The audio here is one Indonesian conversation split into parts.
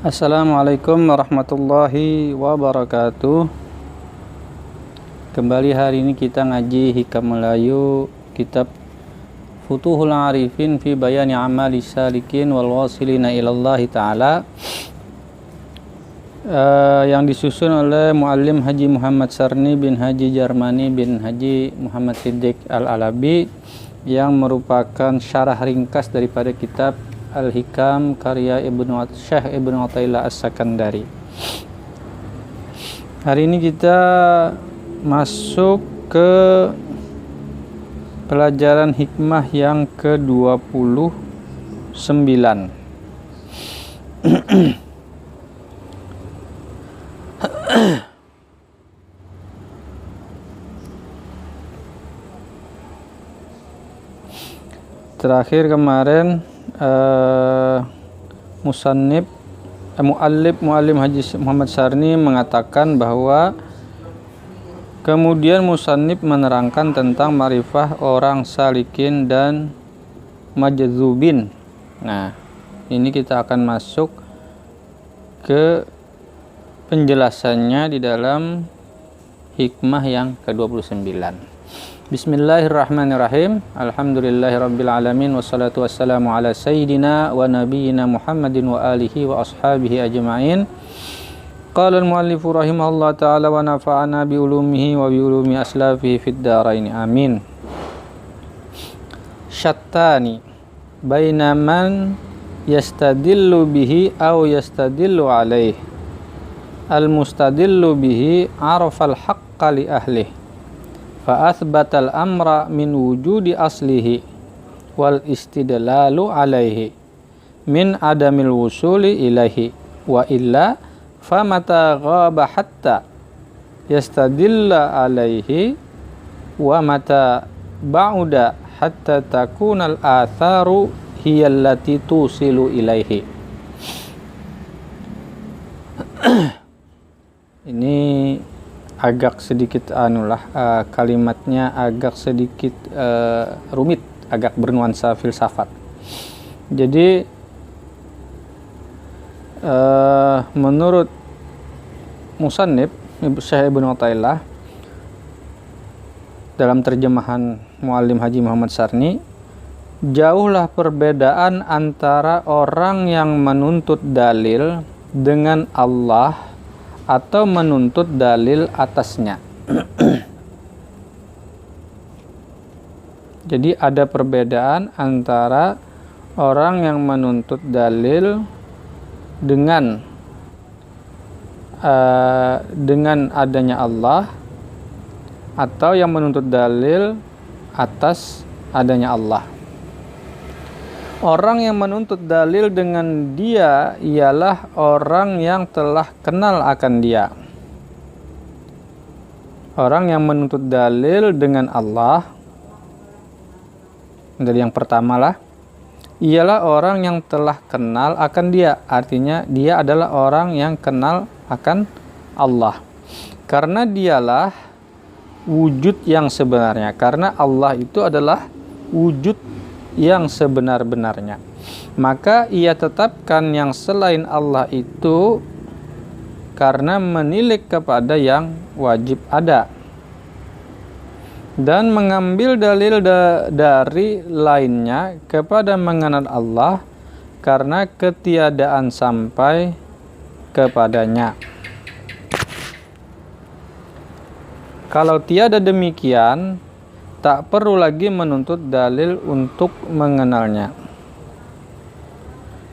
Assalamualaikum warahmatullahi wabarakatuh. Kembali hari ini kita ngaji Hikam Melayu kitab Futuhul Arifin fi Bayani Amali Salikin wal Wasilina ilallahi ta'ala, yang disusun oleh Muallim Haji Muhammad Sarni bin Haji Jarmani bin Haji Muhammad Siddiq Al-Alabi, yang merupakan syarah ringkas daripada kitab Al-Hikam karya Syekh Ibnu Athaillah As-Sakandari. Hari ini kita masuk ke pelajaran hikmah yang ke-29. Terakhir kemarin Muallim Haji Muhammad Sarni mengatakan bahwa kemudian musannif menerangkan tentang ma'rifah orang salikin dan majdzubin. Nah, ini kita akan masuk ke penjelasannya di dalam hikmah yang ke-29. Bismillahirrahmanirrahim. Alhamdulillahirabbil alamin wassalatu wassalamu ala sayyidina wa nabiyyina Muhammadin wa alihi wa ashabihi ajma'in. Qala al-muallifu rahimahullah ta'ala wa nafa'ana bi ulumihi wa bi ulumi aslafihi fid dharain. Amin. Syattani baina man yastadillu bihi aw yastadillu alaih. Al-mustadillu bihi arafal haqqa li ahlihi fa athbatal amra min wujudi aslihi wal istidlalu alaihi min adamil wusuli ilaihi wa illa famata ghaba hatta yastadilla alaihi wa mata ba'uda hatta takunal atharu hiya allati tusilu ilaihi. Ini agak sedikit kalimatnya agak sedikit rumit, agak bernuansa filsafat. Jadi menurut musannif Syekh Ibnu Athaillah dalam terjemahan Muallim Haji Muhammad Sarni, jauhlah perbedaan antara orang yang menuntut dalil dengan Allah atau menuntut dalil atasnya. Jadi ada perbedaan antara orang yang menuntut dalil dengan adanya Allah atau yang menuntut dalil atas adanya Allah. Orang yang menuntut dalil dengan dia ialah orang yang telah kenal akan dia. Orang yang menuntut dalil dengan Allah, dari yang pertama lah, ialah orang yang telah kenal akan dia. Artinya dia adalah orang yang kenal akan Allah. Karena dialah wujud yang sebenarnya. Karena Allah itu adalah wujud yang sebenar-benarnya. Maka ia tetapkan yang selain Allah itu karena menilik kepada yang wajib ada, dan mengambil dalil dari lainnya kepada mengenal Allah karena ketiadaan sampai kepadanya. Kalau tiada demikian, tak perlu lagi menuntut dalil untuk mengenalnya.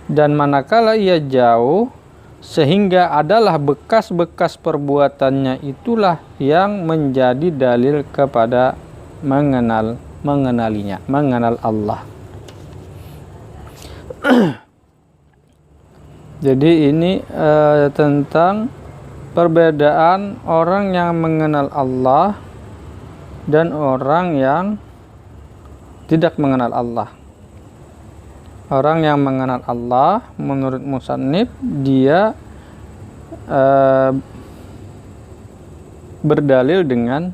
Dan manakala ia jauh sehingga adalah bekas-bekas perbuatannya, itulah yang menjadi dalil kepada mengenal Allah. Jadi ini tentang perbedaan orang yang mengenal Allah dan orang yang tidak mengenal Allah. Orang yang mengenal Allah menurut musannif, dia berdalil dengan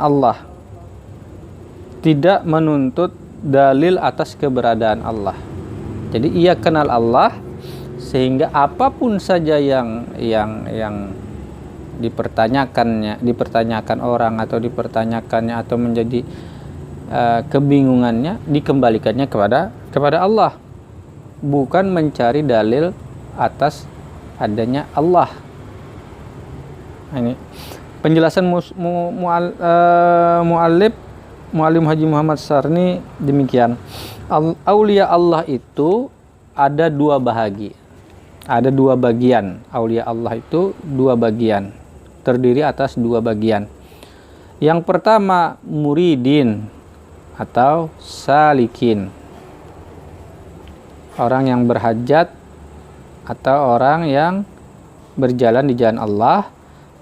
Allah, tidak menuntut dalil atas keberadaan Allah. Jadi ia kenal Allah sehingga apapun saja yang dipertanyakan orang atau dipertanyakannya atau menjadi kebingungannya, dikembalikannya kepada Allah, bukan mencari dalil atas adanya Allah. Ini penjelasan Muallim Haji Muhammad Sarni demikian. Aulia Allah itu ada dua bagian. Aulia Allah itu dua bagian, terdiri atas dua bagian. Yang pertama muridin atau salikin, orang yang berhajat atau orang yang berjalan di jalan Allah.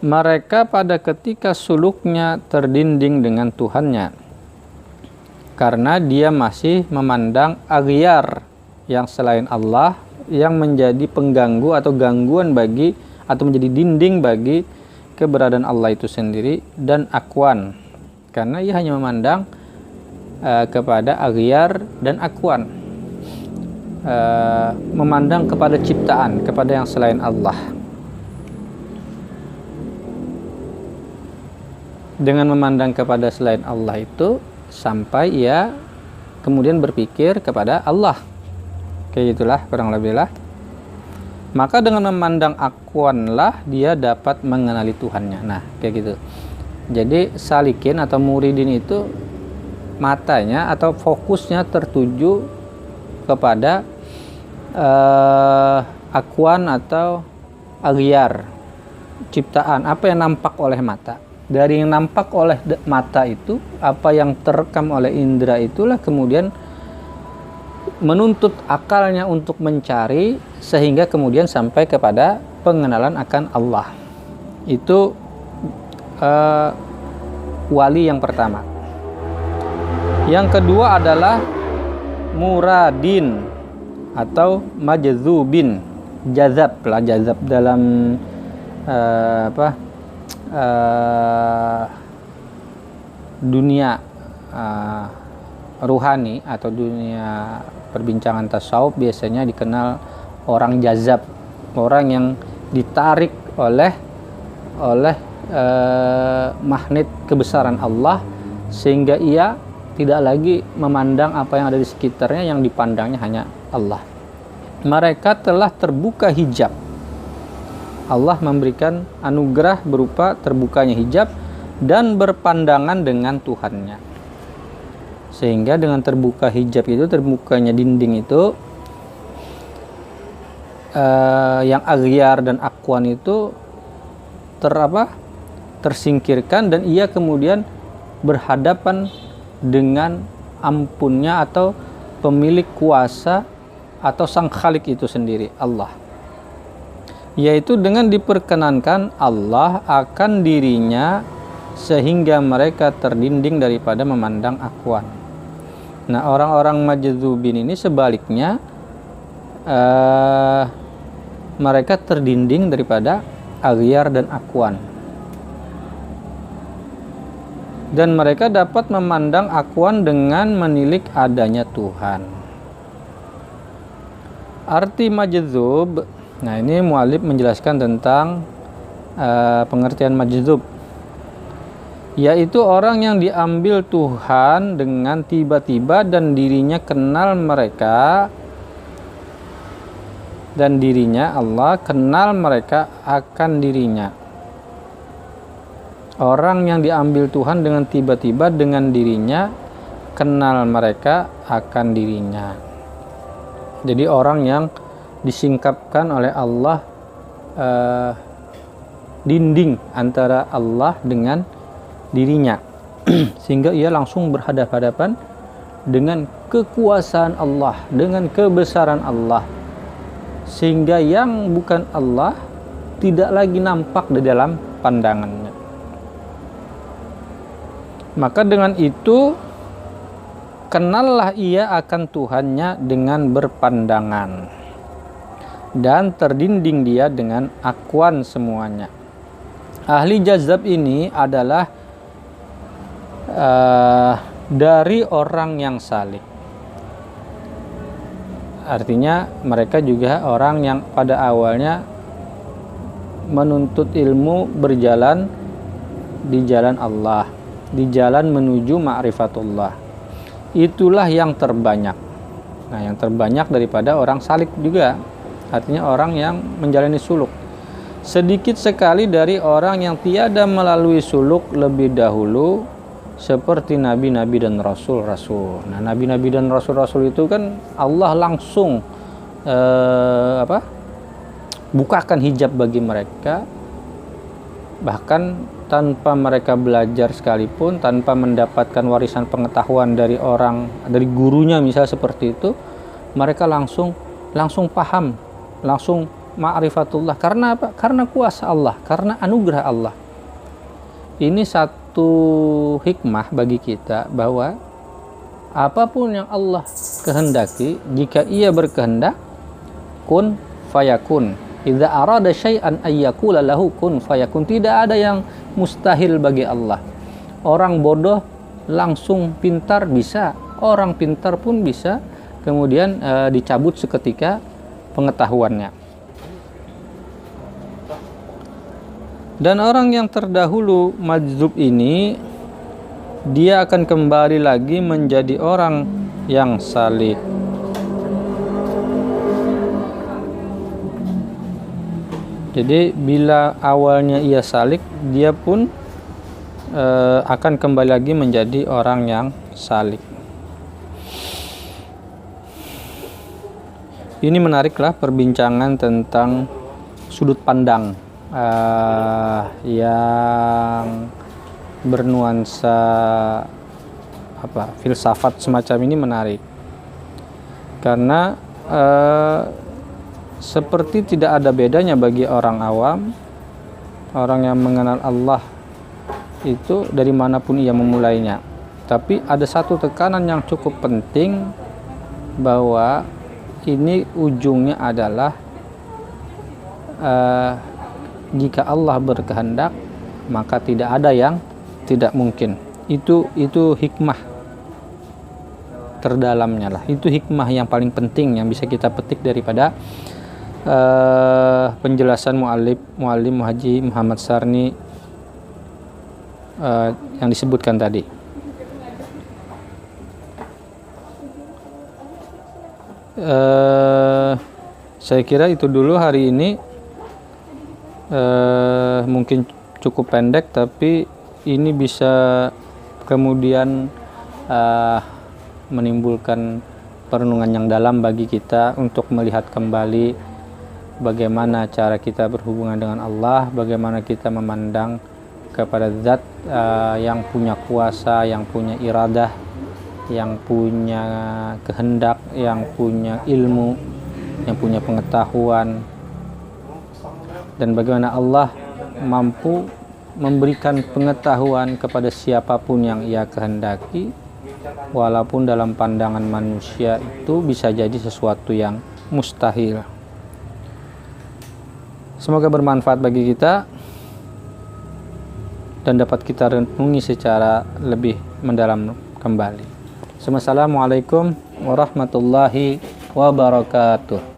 Mereka pada ketika suluknya terdinding dengan Tuhannya, karena dia masih memandang aghyar yang selain Allah yang menjadi pengganggu atau gangguan bagi, atau menjadi dinding bagi keberadaan Allah itu sendiri, dan akwan, karena ia hanya memandang kepada aghyar dan akwan, memandang kepada ciptaan, kepada yang selain Allah. Dengan memandang kepada selain Allah itu sampai ia kemudian berpikir kepada Allah, kayak gitulah kurang lebih lah. Maka dengan memandang akwan lah dia dapat mengenali Tuhannya. Nah kayak gitu. Jadi salikin atau muridin itu matanya atau fokusnya tertuju kepada akwan atau aghyar, ciptaan, apa yang nampak oleh mata. Dari yang nampak oleh mata itu, apa yang terekam oleh indera, itulah kemudian menuntut akalnya untuk mencari, sehingga kemudian sampai kepada pengenalan akan Allah. Itu wali yang pertama. Yang kedua adalah muradin atau majzubin. Jazab lah, jazab dalam dunia ruhani atau dunia perbincangan tasawuf biasanya dikenal orang jazab, orang yang ditarik oleh magnet kebesaran Allah, sehingga ia tidak lagi memandang apa yang ada di sekitarnya, yang dipandangnya hanya Allah. Mereka telah terbuka hijab. Allah memberikan anugerah berupa terbukanya hijab dan berpandangan dengan Tuhannya. Sehingga dengan terbuka hijab itu, terbukanya dinding itu, yang aghyar dan akwan itu tersingkirkan, dan ia kemudian berhadapan dengan ampunnya atau pemilik kuasa atau sang khalik itu sendiri, Allah. Yaitu dengan diperkenankan Allah akan dirinya, sehingga mereka terdinding daripada memandang akwan. Nah, orang-orang majdzubin ini sebaliknya, mereka terdinding daripada aghyar dan akwan, dan mereka dapat memandang akwan dengan menilik adanya Tuhan. Arti majdzub, nah ini mu'allif menjelaskan tentang pengertian majdzub, yaitu orang yang diambil Tuhan dengan tiba-tiba dan dirinya kenal mereka, dan dirinya Allah kenal mereka akan dirinya. Orang yang diambil Tuhan dengan tiba-tiba dengan dirinya kenal mereka akan dirinya. Jadi orang yang disingkapkan oleh Allah, dinding antara Allah dengan dirinya, sehingga ia langsung berhadapan-hadapan dengan kekuasaan Allah, dengan kebesaran Allah, sehingga yang bukan Allah tidak lagi nampak di dalam pandangannya. Maka dengan itu kenallah ia akan Tuhannya dengan berpandangan, dan terdinding dia dengan akwan semuanya. Ahli jazab ini adalah dari orang yang salik. Artinya mereka juga orang yang pada awalnya menuntut ilmu berjalan di jalan Allah, di jalan menuju ma'rifatullah. Itulah yang terbanyak. Nah, yang terbanyak daripada orang salik juga, artinya orang yang menjalani suluk. Sedikit sekali dari orang yang tiada melalui suluk lebih dahulu, seperti nabi-nabi dan rasul-rasul. Nah, nabi-nabi dan rasul-rasul itu kan Allah langsung bukakan hijab bagi mereka, bahkan tanpa mereka belajar sekalipun, tanpa mendapatkan warisan pengetahuan dari gurunya misalnya seperti itu, mereka langsung paham, langsung ma'rifatullah. Karena apa? Karena kuasa Allah, karena anugerah Allah. Ini satu hikmah bagi kita, bahwa apapun yang Allah kehendaki, jika ia berkehendak, kun fayakun. Idza arada syai'an ayyakula lahu kun fayakun. Tidak ada yang mustahil bagi Allah. Orang bodoh langsung pintar bisa, orang pintar pun bisa kemudian dicabut seketika pengetahuannya. Dan orang yang terdahulu majdzub ini, dia akan kembali lagi menjadi orang yang salik. Jadi bila awalnya ia salik, dia pun akan kembali lagi menjadi orang yang salik. Ini menariklah perbincangan tentang sudut pandang yang bernuansa filsafat semacam ini menarik, karena seperti tidak ada bedanya bagi orang awam, orang yang mengenal Allah itu dari manapun ia memulainya. Tapi ada satu tekanan yang cukup penting, bahwa ini ujungnya adalah jika Allah berkehendak, maka tidak ada yang tidak mungkin. Itu hikmah terdalamnya lah. Itu hikmah yang paling penting yang bisa kita petik daripada penjelasan Muallim Haji Muhammad Sarni yang disebutkan tadi. Saya kira itu dulu hari ini. Mungkin cukup pendek, tapi ini bisa kemudian menimbulkan perenungan yang dalam bagi kita untuk melihat kembali bagaimana cara kita berhubungan dengan Allah, bagaimana kita memandang kepada zat yang punya kuasa, yang punya iradah, yang punya kehendak, yang punya ilmu, yang punya pengetahuan, dan bagaimana Allah mampu memberikan pengetahuan kepada siapapun yang ia kehendaki, walaupun dalam pandangan manusia itu bisa jadi sesuatu yang mustahil. Semoga bermanfaat bagi kita dan dapat kita renungi secara lebih mendalam kembali. Assalamualaikum warahmatullahi wabarakatuh.